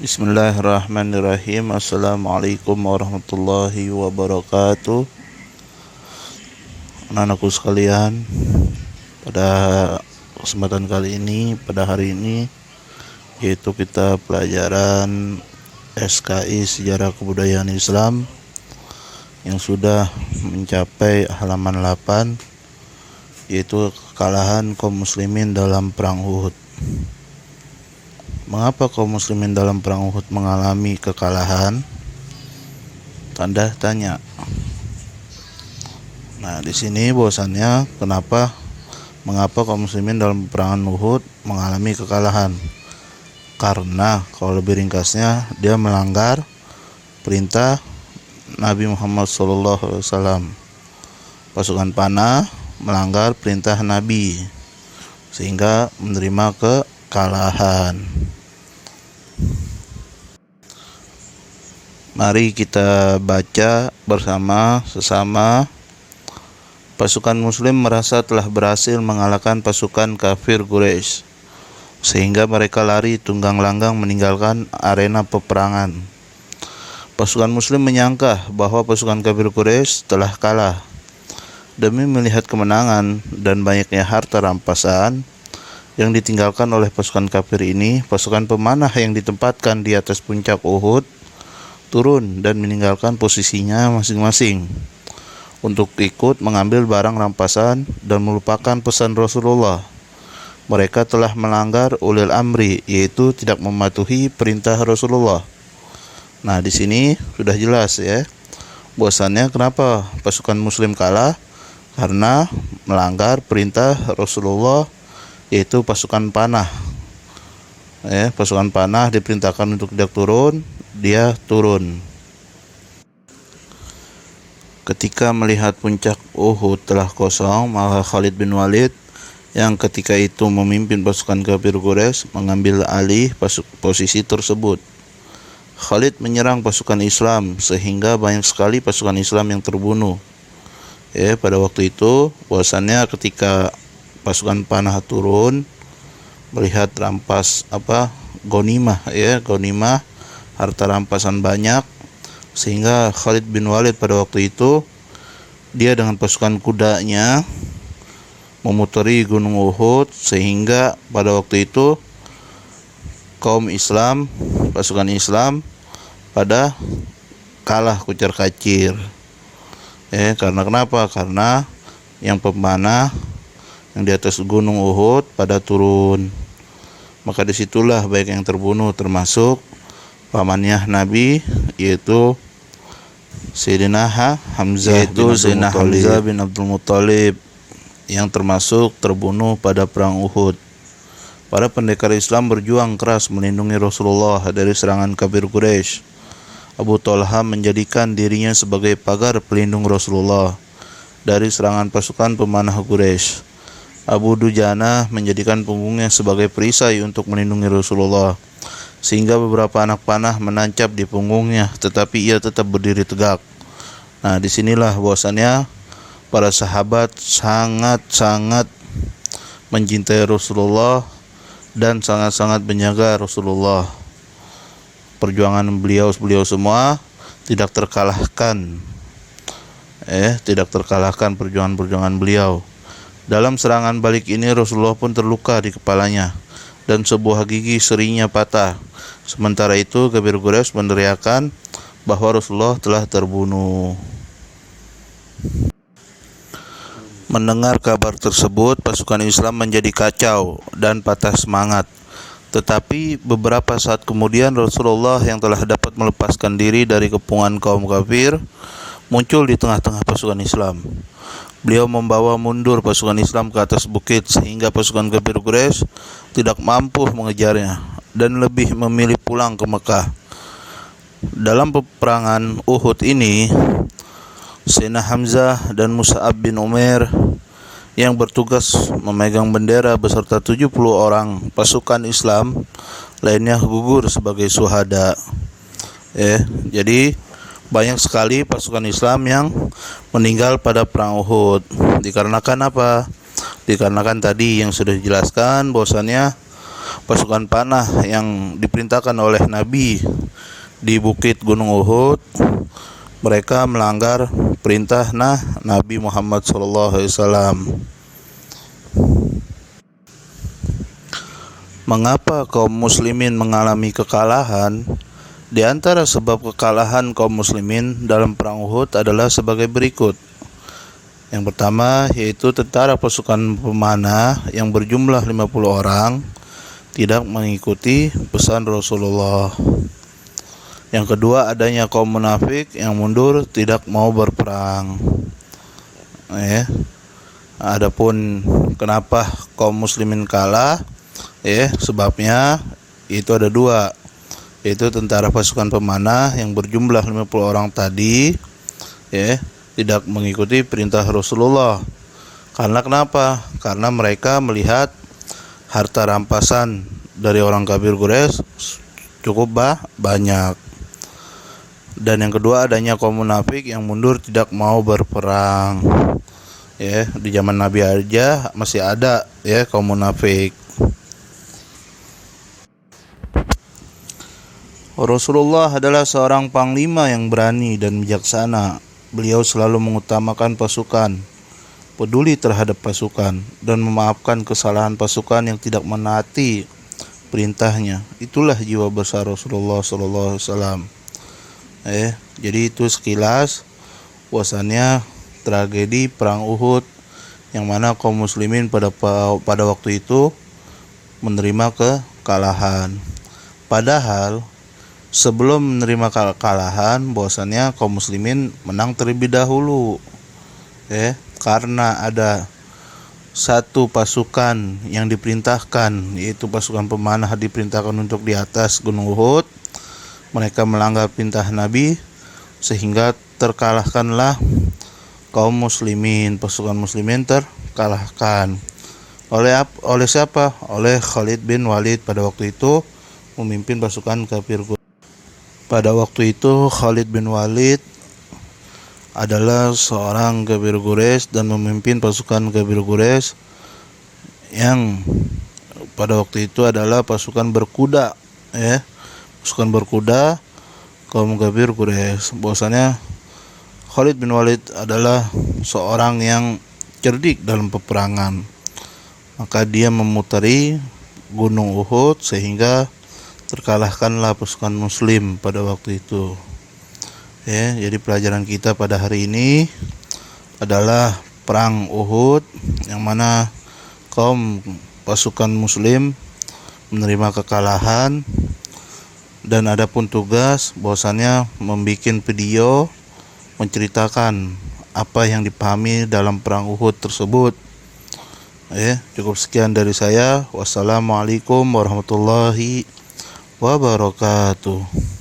Bismillahirrahmanirrahim. Assalamualaikum warahmatullahi wabarakatuh. Anak-anakku sekalian, pada kesempatan kali ini, pada hari ini, yaitu kita pelajaran SKI Sejarah Kebudayaan Islam yang sudah mencapai halaman 8, yaitu kekalahan kaum muslimin dalam perang Uhud. Mengapa kaum muslimin dalam perang Uhud mengalami kekalahan? Tanda tanya. Nah, di sini bahwasannya mengapa kaum muslimin dalam perang Uhud mengalami kekalahan? Karena kalau lebih ringkasnya, dia melanggar perintah Nabi Muhammad SAW. Pasukan panah melanggar perintah Nabi sehingga menerima kekalahan. Mari kita baca bersama sesama. Pasukan muslim merasa telah berhasil mengalahkan pasukan kafir Quraisy, sehingga mereka lari tunggang langgang meninggalkan arena peperangan. Pasukan muslim menyangka bahwa pasukan kafir Quraisy telah kalah. Demi melihat kemenangan dan banyaknya harta rampasan yang ditinggalkan oleh pasukan kafir ini, pasukan pemanah yang ditempatkan di atas puncak Uhud turun dan meninggalkan posisinya masing-masing untuk ikut mengambil barang rampasan dan melupakan pesan Rasulullah. Mereka telah melanggar ulil amri, yaitu tidak mematuhi perintah Rasulullah. Nah, di sini sudah jelas ya, bahwasannya kenapa pasukan muslim kalah, karena melanggar perintah Rasulullah, yaitu pasukan panah. Pasukan panah diperintahkan untuk tidak turun, dia turun. Ketika melihat puncak Uhud telah kosong, maka Khalid bin Walid yang ketika itu memimpin pasukan kafir Quraisy mengambil alih posisi tersebut. Khalid menyerang pasukan Islam sehingga banyak sekali pasukan Islam yang terbunuh. Pada waktu itu bahwasannya ketika pasukan panah turun, melihat gonimah, harta rampasan banyak, sehingga Khalid bin Walid pada waktu itu dia dengan pasukan kudanya memutari gunung Uhud, sehingga pada waktu itu kaum Islam, pasukan Islam pada kalah kucar kacir. Karena kenapa? Karena yang pemanah yang di atas gunung Uhud pada turun. Maka disitulah baik yang terbunuh termasuk pamannya Nabi, yaitu Sayyidina Hamzah bin Abdul Muttalib, yang termasuk terbunuh pada perang Uhud. Para pendekar Islam berjuang keras melindungi Rasulullah dari serangan kafir Quraisy. Abu Talha menjadikan dirinya sebagai pagar pelindung Rasulullah dari serangan pasukan pemanah Quraisy. Abu Dujana menjadikan punggungnya sebagai perisai untuk melindungi Rasulullah, sehingga beberapa anak panah menancap di punggungnya, tetapi ia tetap berdiri tegak. Nah, disinilah bahwasannya para sahabat sangat-sangat mencintai Rasulullah dan sangat-sangat menjaga Rasulullah. Perjuangan beliau semua tidak terkalahkan. Tidak terkalahkan perjuangan beliau. Dalam serangan balik ini Rasulullah pun terluka di kepalanya dan sebuah gigi serinya patah. Sementara itu kafir Quraisy meneriakkan bahwa Rasulullah telah terbunuh. Mendengar kabar tersebut, pasukan Islam menjadi kacau dan patah semangat. Tetapi beberapa saat kemudian Rasulullah yang telah dapat melepaskan diri dari kepungan kaum kafir muncul di tengah-tengah pasukan Islam. Beliau membawa mundur pasukan Islam ke atas bukit sehingga pasukan kafir Quraisy tidak mampu mengejarnya dan lebih memilih pulang ke Mekah. Dalam peperangan Uhud ini, Sayyidina Hamzah dan Mus'ab bin Umair yang bertugas memegang bendera beserta 70 orang pasukan Islam lainnya gugur sebagai syuhada. Jadi banyak sekali pasukan Islam yang meninggal pada perang Uhud. Dikarenakan apa? Dikarenakan tadi yang sudah dijelaskan bahwasannya pasukan panah yang diperintahkan oleh Nabi di bukit Gunung Uhud, mereka melanggar perintah Nabi Muhammad SAW. Mengapa kaum muslimin mengalami kekalahan? Di antara sebab kekalahan kaum muslimin dalam perang Uhud adalah sebagai berikut. Yang pertama yaitu tentara pasukan pemanah yang berjumlah 50 orang tidak mengikuti pesan Rasulullah. Yang kedua, adanya kaum munafik yang mundur tidak mau berperang. Adapun kenapa kaum muslimin kalah, sebabnya itu ada dua, yaitu tentara pasukan pemanah yang berjumlah 50 orang tadi tidak mengikuti perintah Rasulullah. Karena kenapa? Karena mereka melihat harta rampasan dari orang kafir Quraisy cukup banyak. Dan yang kedua, adanya kaum munafik yang mundur tidak mau berperang. Di zaman Nabi aja masih ada kaum munafik. Rasulullah adalah seorang panglima yang berani dan bijaksana. Beliau selalu mengutamakan pasukan, peduli terhadap pasukan, dan memaafkan kesalahan pasukan yang tidak menaati perintahnya. Itulah jiwa besar Rasulullah SAW. Jadi itu sekilas bahwasannya tragedi perang Uhud, yang mana kaum muslimin pada waktu itu menerima kekalahan. Padahal sebelum menerima kekalahan, bahwasannya kaum muslimin menang terlebih dahulu. Karena ada satu pasukan yang diperintahkan, yaitu pasukan pemanah diperintahkan untuk di atas Gunung Uhud. Mereka melanggar perintah Nabi sehingga terkalahkanlah kaum muslimin. Pasukan muslimin terkalahkan oleh siapa? Oleh Khalid bin Walid pada waktu itu memimpin pasukan kafir. Pada waktu itu Khalid bin Walid adalah seorang kafir Quraisy dan memimpin pasukan kafir Quraisy yang pada waktu itu adalah pasukan berkuda, pasukan berkuda kaum kafir Quraisy. Bahwasanya Khalid bin Walid adalah seorang yang cerdik dalam peperangan. Maka dia memutari Gunung Uhud sehingga terkalahkanlah pasukan muslim pada waktu itu. Jadi pelajaran kita pada hari ini adalah perang Uhud, yang mana kaum pasukan muslim menerima kekalahan, dan adapun tugas bahwasannya membuat video menceritakan apa yang dipahami dalam perang Uhud tersebut. Cukup sekian dari saya. Wassalamualaikum warahmatullahi wabarakatuh.